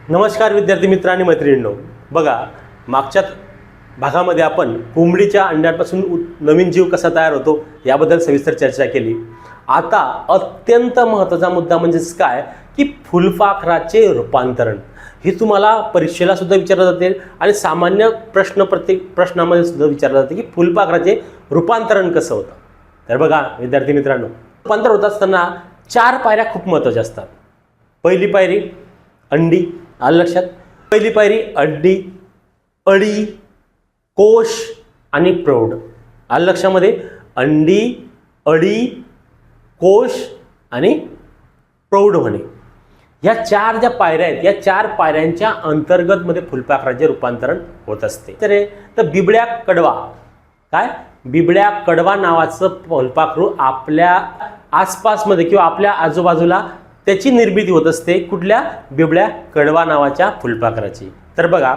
नमस्कार विद्यार्थी मित्र आणि मैत्रिणींनो, बघा मागच्या भागामध्ये आपण कोंबडीच्या अंड्यापासून नवीन जीव कसा तयार होतो याबद्दल सविस्तर चर्चा केली। आता अत्यंत महत्त्वाचा मुद्दा म्हणजेच काय की फुलपाखराचे रूपांतरण। हे तुम्हाला परीक्षेला सुद्धा विचारले जाते आणि सामान्य प्रत्येक प्रश्नामध्ये सुद्धा विचारले जाते की फुलपाखराचे रूपांतरण कसं होतं। तर बघा विद्यार्थी मित्रांनो, रूपांतर होत असताना 4 पायऱ्या खूप महत्त्वाच्या असतात। पहिली पायरी अंडी, आलं लक्षात? पहिली पायरी अंडी, अळी, कोश आणि प्रौढ। आलं लक्षामध्ये? अंडी, अळी, कोश आणि प्रौढ होणे, या 4 ज्या पायऱ्या आहेत, या 4 पायऱ्यांच्या अंतर्गत मध्ये फुलपाखराचे रूपांतरण होत असते। तर बिबड्या कडवा, काय बिबड्या कडवा नावाचं फुलपाखरू आपल्या आसपासमध्ये किंवा आपल्या आजूबाजूला त्याची निर्मिती होत असते। कुठल्या? बिबड्या कडवा नावाच्या फुलपाखराची। तर बघा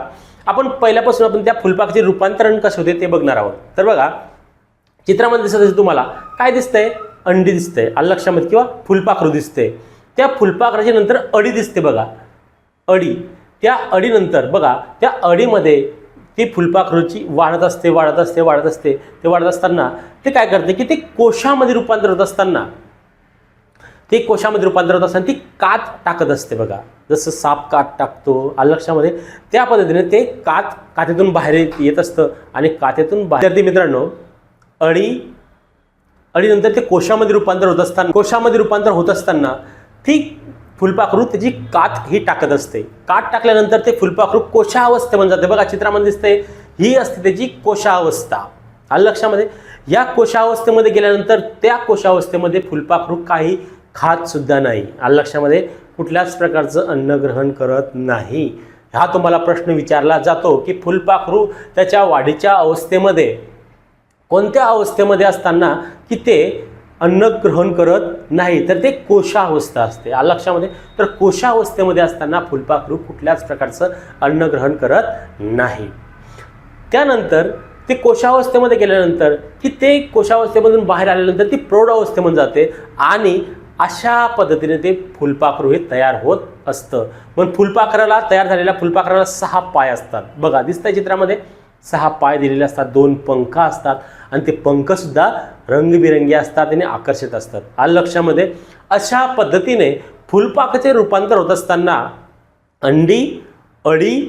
आपण पहिल्यापासून आपण त्या फुलपाखराचे रूपांतरण कसे होते ते बघणार आहोत। तर बघा चित्रामध्ये दिसत असेल तुम्हाला काय दिसतंय? अंडी दिसतंय, आलं लक्षामध्ये, किंवा फुलपाखरू दिसते। त्या फुलपाखराच्या नंतर अळी दिसते बघा, अळी। त्या अळीनंतर बघा त्या अळीमध्ये ती फुलपाखरूची वाढत असते वाढत असते वाढत असते। ते वाढत असताना ते काय करते की ते कोशामध्ये रूपांतर होत असताना ती कात टाकत असते बघा, जसं साप कात टाकतो, आलं लक्षामध्ये, त्या पद्धतीने ते कातेतून बाहेर येत असतं आणि कातेतून बाहेर। विद्यार्थी मित्रांनो, अळीनंतर ते कोशामध्ये रूपांतर होत असताना ती फुलपाखरू त्याची कात ही टाकत असते। कात टाकल्यानंतर ते फुलपाखरू कोशावस्थेमध्ये जाते बघा, चित्रामध्ये दिसते, ही असते त्याची कोशावस्था, आलं लक्षामध्ये। या कोशावस्थेमध्ये गेल्यानंतर त्या कोशावस्थेमध्ये फुलपाखरू काही खात सुद्धा नाही, आलं लक्षामध्ये, कुठल्याच प्रकारचं अन्न ग्रहण करत नाही। हा तुम्हाला प्रश्न विचारला जातो की फुलपाखरू त्याच्या वाढीच्या अवस्थेमध्ये कोणत्या अवस्थेमध्ये असताना की ते अन्न ग्रहण करत नाही, तर ते कोशावस्था असते, आलं लक्षामध्ये। तर कोशावस्थेमध्ये असताना फुलपाखरू कुठल्याच प्रकारचं अन्न ग्रहण करत नाही। त्यानंतर ते कोशावस्थेमध्ये गेल्यानंतर की ते कोशावस्थेमधून बाहेर आल्यानंतर ती प्रौढ अवस्थेमध्ये जाते आणि अशा पद्धतीने ते फुलपाखरू हे तयार होत असतं। पण तयार झालेल्या फुलपाखराला 6 पाय असतात बघा, दिसतंय चित्रामध्ये, 6 पाय दिलेले असतात, 2 पंख असतात आणि ते पंख सुद्धा रंगबिरंगी असतात आणि आकर्षित असतात, आलं लक्षामध्ये। अशा पद्धतीने फुलपाखराचे रूपांतर होत असताना अंडी, अळी,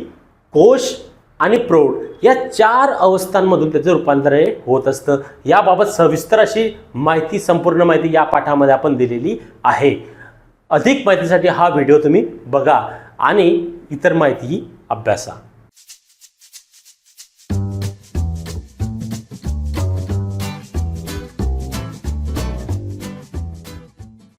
कोश आणि प्रौढ या 4 अवस्थांमधून त्याचं रूपांतर होत असतं। याबाबत सविस्तर अशी माहिती, संपूर्ण माहिती या पाठामध्ये आपण दिलेली आहे। अधिक माहितीसाठी हा व्हिडिओ तुम्ही बघा आणि इतर माहितीही अभ्यासा।